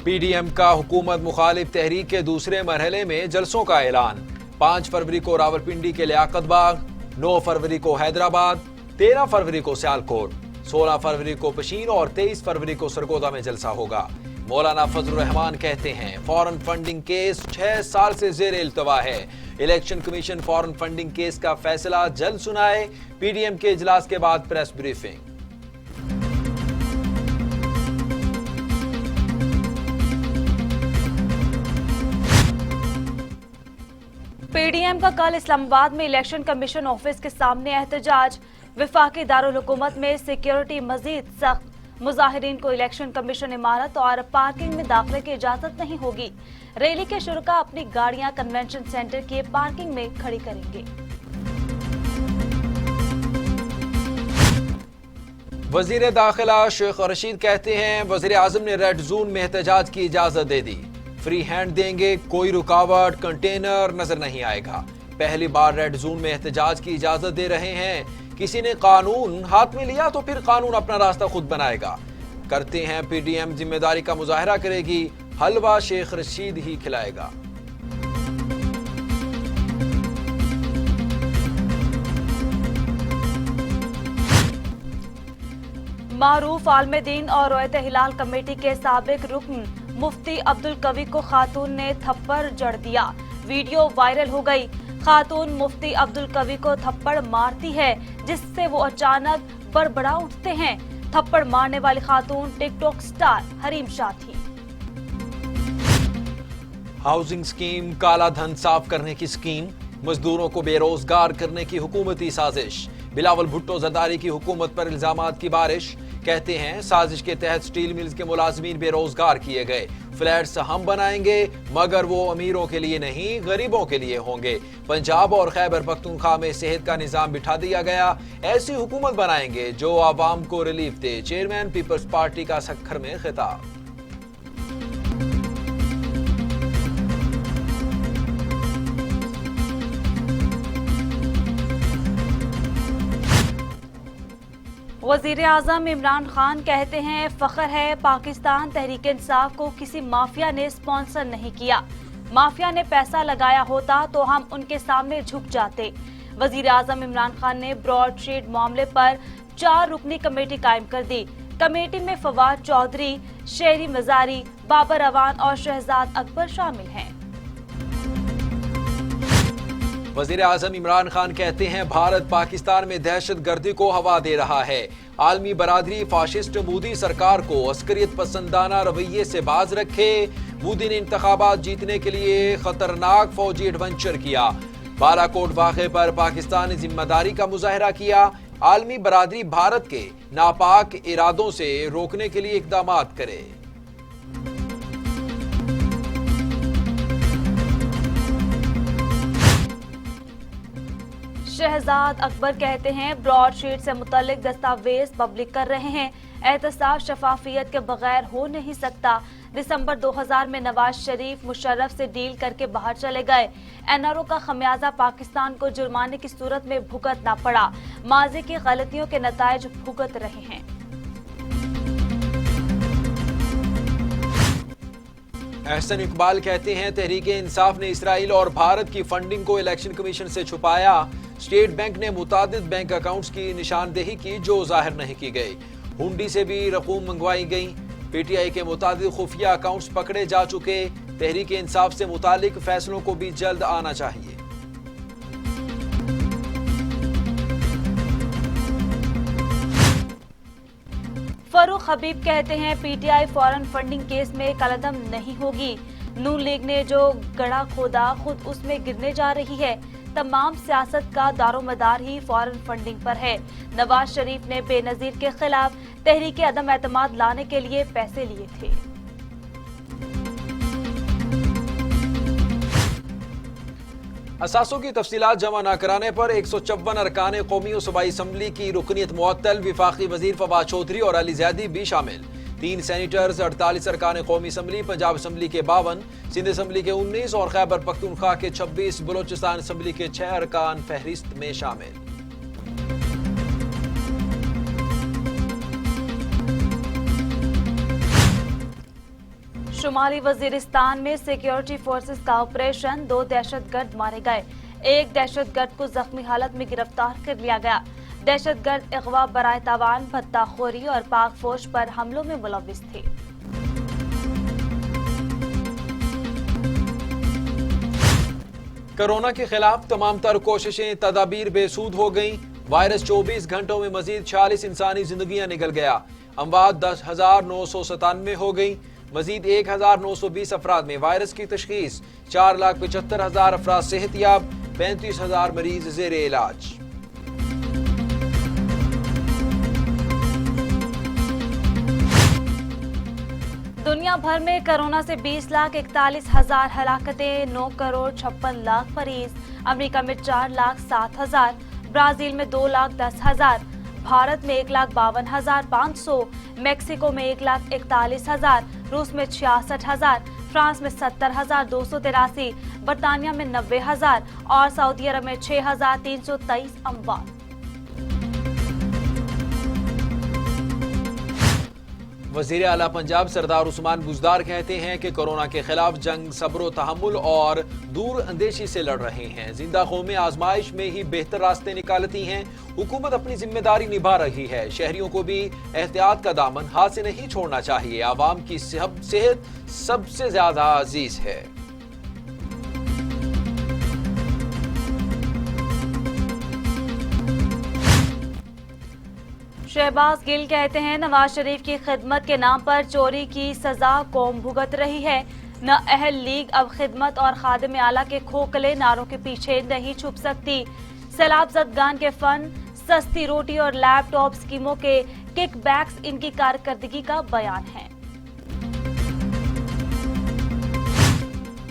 PDM का हुकूमत मुखालिफ तहरीक के दूसरे मरहले में जलसों का ऐलान। 5 फरवरी को रावलपिंडी के लियाकत बाग, 9 फरवरी को हैदराबाद, 13 फरवरी को सियालकोट, 16 फरवरी को पशीन और 23 फरवरी को सरगोदा में जलसा होगा। मौलाना फजलुर रहमान कहते हैं फॉरेन फंडिंग केस 6 साल से जेर इल्तवा है। Election commission foreign funding case का फैसला जल्द सुनाए। पीडीएम के इजलास के बाद प्रेस ब्रीफिंग। पीडीएम का कल इस्लामाबाद में इलेक्शन कमीशन ऑफिस के सामने एहतजाज। विफाकी दारुल हुकूमत में सिक्योरिटी मजीद सख्त। मुजाहिरीन को इलेक्शन कमीशन इमारत और पार्किंग में दाखिले की इजाजत नहीं होगी। रैली के शुरका अपनी गाड़ियां कन्वेंशन सेंटर की पार्किंग में खड़ी करेंगे। वजीर दाखिला शेख रशीद कहते हैं वजीर आजम ने रेड जोन में एहतजाज की इजाजत दे दी। फ्री हैंड देंगे, कोई रुकावट कंटेनर नजर नहीं आएगा। पहली बार रेड जोन में एहतजाज की इजाजत दे रहे हैं। किसी ने कानून हाथ में लिया तो फिर कानून अपना रास्ता खुद बनाएगा। करते हैं पीडीएम जिम्मेदारी का मुजाहरा करेगी, हलवा शेख रशीद ही खिलाएगा। मारूफ आलम दीन और रोयत हिलाल कमेटी के साबिक रुकन मुफ्ती अब्दुल कवी को खातून ने थप्पड़ जड़ दिया। वीडियो वायरल हो गई। खातून मुफ्ती अब्दुल कवी को थप्पड़ मारती है जिससे वो अचानक बड़बड़ा उठते हैं। थप्पड़ मारने वाली खातून टिकटॉक स्टार हरीम शाह थी। हाउसिंग स्कीम, काला धन साफ करने की स्कीम, मजदूरों को बेरोजगार करने की हुकूमती साजिश। बिलावल भुट्टो जरदारी की हुकूमत पर इल्जामात की बारिश। कहते हैं साजिश के तहत स्टील मिल्स के मुलाजमीन बेरोजगार किए गए। फ्लैट्स हम बनाएंगे मगर वो अमीरों के लिए नहीं गरीबों के लिए होंगे। पंजाब और खैबर पख्तूनख्वा में सेहत का निजाम बिठा दिया गया। ऐसी हुकूमत बनाएंगे जो आवाम को रिलीफ दे। चेयरमैन पीपल्स पार्टी का सक्खर में खिताब। वजीर आजम इमरान खान कहते हैं फख्र है पाकिस्तान तहरीक इंसाफ को किसी माफिया ने स्पॉन्सर नहीं किया। माफिया ने पैसा लगाया होता तो हम उनके सामने झुक जाते। वजीर आजम इमरान खान ने ब्रॉडशीट मामले पर 4 रुकनी कमेटी कायम कर दी। कमेटी में फवाद चौधरी, शेरी मजारी, बाबर अवान और शहजाद अकबर शामिल हैं। वजीर आजम इमरान खान कहते हैं भारत पाकिस्तान में दहशत गर्दी को हवा दे रहा है। आलमी बरादरी फाशिस्ट मोदी सरकार को अस्करियत पसंदाना रवैये से बाज रखे। मोदी ने इंतखाबात जीतने के लिए खतरनाक फौजी एडवेंचर किया। बालाकोट वाक़े पर पाकिस्तान ने जिम्मेदारी का मुजाहरा किया। आलमी बरादरी भारत के नापाक इरादों से रोकने के लिए इकदाम करे। शहजाद अकबर कहते हैं ब्रॉडशीट से मुतल्लिक दस्तावेज पब्लिक कर रहे हैं। एहतसाब शफाफियत के बगैर हो नहीं सकता। दिसंबर 2000 में नवाज शरीफ मुशर्रफ से डील करके बाहर चले गए। एनआरओ का खमियाजा पाकिस्तान को जुर्माने की सूरत में भुगतना पड़ा। माजी की गलतियों के नतायज भुगत रहे हैं। एहसन इकबाल कहते हैं तहरीक इंसाफ ने इसराइल और भारत की फंडिंग को इलेक्शन कमीशन से छुपाया। स्टेट बैंक ने मुतादिद बैंक अकाउंट्स की निशानदेही की जो जाहिर नहीं की गई। हुंडी से भी रकूम मंगवाई गई। पीटीआई के मुतादिद खुफिया अकाउंट्स पकड़े जा चुके। तहरीक इंसाफ से मुतालिक फैसलों को भी जल्द आना चाहिए। फरूख हबीब कहते हैं पीटीआई फॉरेन फंडिंग केस में कलदम नहीं होगी। नून लीग ने जो गड़ा खोदा खुद उसमें गिरने जा रही है। तमाम सियासत का दारोमदार ही फॉरेन फंडिंग पर है। नवाज शरीफ ने बेनजीर के खिलाफ तहरीक अदम एतमाद लाने के लिए पैसे लिए थे। असासों की तफसीलात जमा न कराने पर 154 अरकान कौमी और सूबाई असम्बली की रुकनीत मुअत्तल। विफाकी वजीर फवाद चौधरी और अली ज़ैदी भी शामिल। 3 सेनेटर्स, 48 अरकान कौमी असम्बली, पंजाब असम्बली के 52, सिंध असम्बली के 19 और खैबर पख्तूनख्वा के 26, बलोचिस्तान असम्बली के 6 अरकान फहरिस्त में शामिल। शुमाली वजीरिस्तान में सिक्योरिटी फोर्सेस का ऑपरेशन, 2 दहशतगर्द मारे गए। एक दहशतगर्द को जख्मी हालत में गिरफ्तार कर लिया गया। दहशतगर्द अगवा, बराए तावान, भत्ताखोरी और पाक फौज पर हमलों में मुलव्विस थे। कोरोना के खिलाफ तमाम तर कोशिशें तदाबीर बेसूद हो गईं। वायरस 24 घंटों में मजीद 46 इंसानी जिंदगियां निकल गया। अमवात 10,997 हो गई। मजीद 1,920 अफराद में वायरस की तशखीस। 4,75,000 अफराद सेहतियाब। 35,000 मरीज जेर इलाज। दुनिया भर में कोरोना से 20,41,000 हलाकतें, 9,56,00,000 मरीज। अमेरिका में 4,07,000, ब्राजील में 2,10,000, भारत में 1,52,500, मैक्सिको में 1,41,000, रूस में 66,000, फ्रांस में 70,283, बरतानिया में 90,000 और सऊदी अरब में 6,323 अमवात। वज़ीर आला पंजाब सरदार उस्मान बुज़दार कहते हैं कि कोरोना के खिलाफ जंग सब्र तहम्मुल और दूर अंदेशी से लड़ रहे हैं। जिंदा कौमें आजमाइश में ही बेहतर रास्ते निकालती हैं। हुकूमत अपनी जिम्मेदारी निभा रही है। शहरियों को भी एहतियात का दामन हाथ से नहीं छोड़ना चाहिए। आवाम की सेहत सबसे ज्यादा अजीज है। शहबाज गिल कहते हैं नवाज शरीफ की खिदमत के नाम पर चोरी की सजा कौम भुगत रही है। न अहल लीग अब खिदमत और खादिम आला के खोखले नारों के पीछे नहीं छुप सकती। सैलाब ज़दगान के फंड, सस्ती रोटी और लैपटॉप स्कीमों के किकबैक्स इनकी कारकर्दगी का बयान है।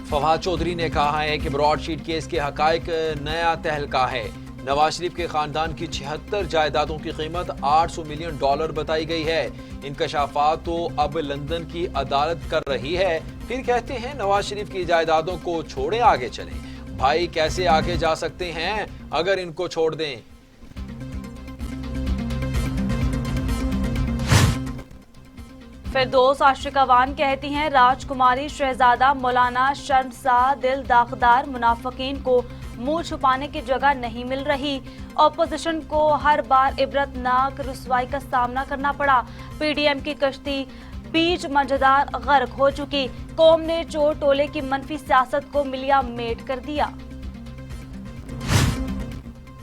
फवाद चौधरी ने कहा है कि ब्रॉडशीट केस के हकायक नया तहलका है। नवाज शरीफ के खानदान की 76 जायदादों की कीमत $800 मिलियन बताई गई है। इंकशाफात तो अब लंदन की अदालत कर रही है। फिर कहते हैं नवाज शरीफ की जायदादों को छोड़ें, आगे चलें। भाई कैसे आगे जा सकते हैं अगर इनको छोड़ दें। फिरदौस आशिकावान कहती हैं राजकुमारी शहजादा मौलाना शर्मशाह दिल दागदार मुनाफिकीन को मुंह छुपाने की जगह नहीं मिल रही। ऑपोजिशन को हर बार इबरतनाक रुसवाई का सामना करना पड़ा। पीडीएम की कश्ती बीच मजेदार गर्क हो चुकी। कौम ने चोर टोले की मनफी सियासत को मिलिया मेट कर दिया।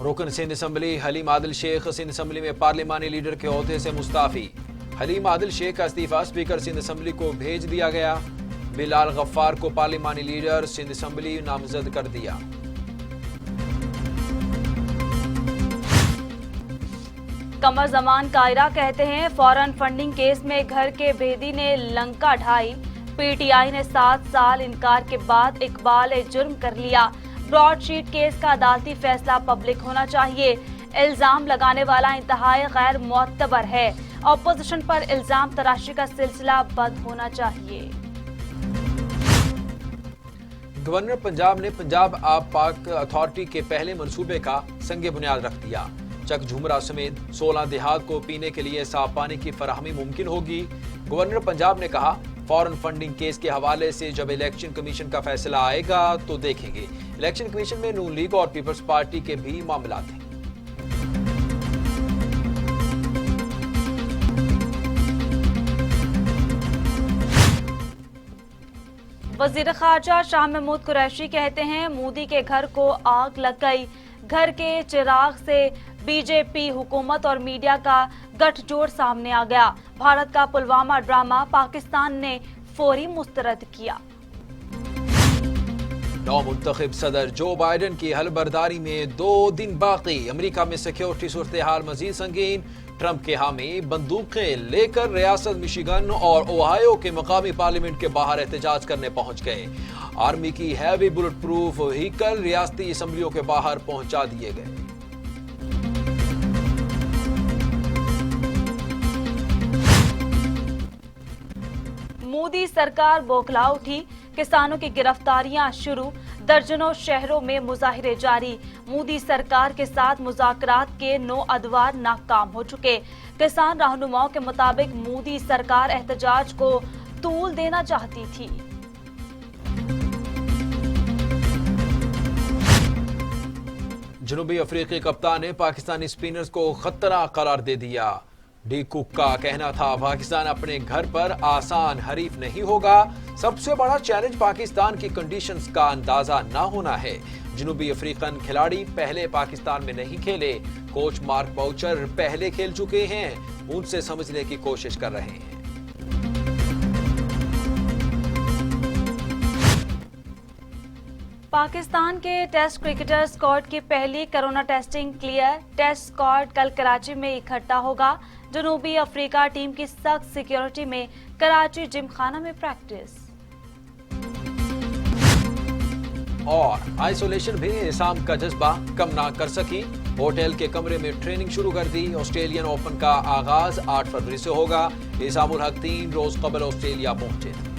रुकन सिंध असम्बली हलीम आदिल शेख सिंध असम्बली में पार्लिमानी लीडर के ओहदे से मुस्ताफी। हलीम आदिल शेख का इस्तीफा स्पीकर सिंध असम्बली को भेज दिया गया। बिलाल गफ्फार को पार्लिमानी लीडर सिंध असम्बली नामजद कर दिया। कमर जमान कायरा कहते हैं फॉरेन फंडिंग केस में घर के भेदी ने लंका ढाई। पीटीआई ने 7 साल इनकार के बाद इकबाल जुर्म कर लिया। ब्रॉडशीट केस का अदालती फैसला पब्लिक होना चाहिए। इल्जाम लगाने वाला इंतहाई गैर मुअत्तबर है। ऑपोजिशन पर इल्जाम तराशी का सिलसिला बंद होना चाहिए। गवर्नर पंजाब ने पंजाब आब पाक अथॉरिटी के पहले मंसूबे का संग बुनियाद रख दिया। चक झुमरा समेत 16 देहात को पीने के लिए साफ पानी की फराहमी मुमकिन होगी। गवर्नर पंजाब ने कहा फॉरेन फंडिंग केस के हवाले से जब इलेक्शन कमीशन का फैसला आएगा तो देखेंगे। इलेक्शन कमीशन में नून लीग और पीपल्स पार्टी के भी मामला थे। वजीर खारजा शाह महमूद कुरैशी कहते हैं मोदी के घर को आग लग गई। घर के चिराग से बीजेपी हुकूमत और मीडिया का गठजोड़ सामने आ गया। भारत का पुलवामा ड्रामा पाकिस्तान ने फौरी मुस्तरद किया। नौमुंतखब सदर जो बाइडेन की हलबरदारी में 2 दिन बाकी। अमेरिका में सिक्योरिटी सूरत हाल मजीद संगीन। ट्रंप के हामी बंदूकें लेकर रियासत मिशिगन और ओहायो के मकामी पार्लियामेंट के बाहर एहतजाज करने पहुंच गए। आर्मी की हैवी बुलेट प्रूफ व्हीकल रियासती असम्बलियों के बाहर पहुंचा दिए गए। मोदी सरकार बौखला उठी। किसानों की गिरफ्तारियां शुरू। दर्जनों शहरों में मुजाहिरे जारी। मोदी सरकार के साथ मुज़ाकरात के 9 अदवार नाकाम हो चुके। किसान रहनुमाओं के मुताबिक मोदी सरकार एहतजाज को तूल देना चाहती थी। जनूबी अफ्रीकी कप्तान ने पाकिस्तानी स्पिनर्स को खतरा करार दे दिया। डी कुक का कहना था, पाकिस्तान अपने घर पर आसान हरीफ नहीं होगा। सबसे बड़ा चैलेंज पाकिस्तान की कंडीशंस का अंदाजा ना होना है। जनूबी अफ्रीकन खिलाड़ी पहले पाकिस्तान में नहीं खेले। कोच मार्क बाउचर पहले खेल चुके हैं, उनसे समझने की कोशिश कर रहे हैं। पाकिस्तान के टेस्ट क्रिकेटर स्क्वाड की पहली corona testing clear. Test squad कल कराची में इकट्ठा होगा। जनूबी अफ्रीका टीम की सख्त सिक्योरिटी में कराची जिमखाना में प्रैक्टिस। और आइसोलेशन भी निजाम का जज्बा कम ना कर सकी। होटल के कमरे में ट्रेनिंग शुरू कर दी। ऑस्ट्रेलियन ओपन का आगाज 8 फरवरी से होगा। निजामुल हक 3 रोज कबल ऑस्ट्रेलिया पहुंचे थे।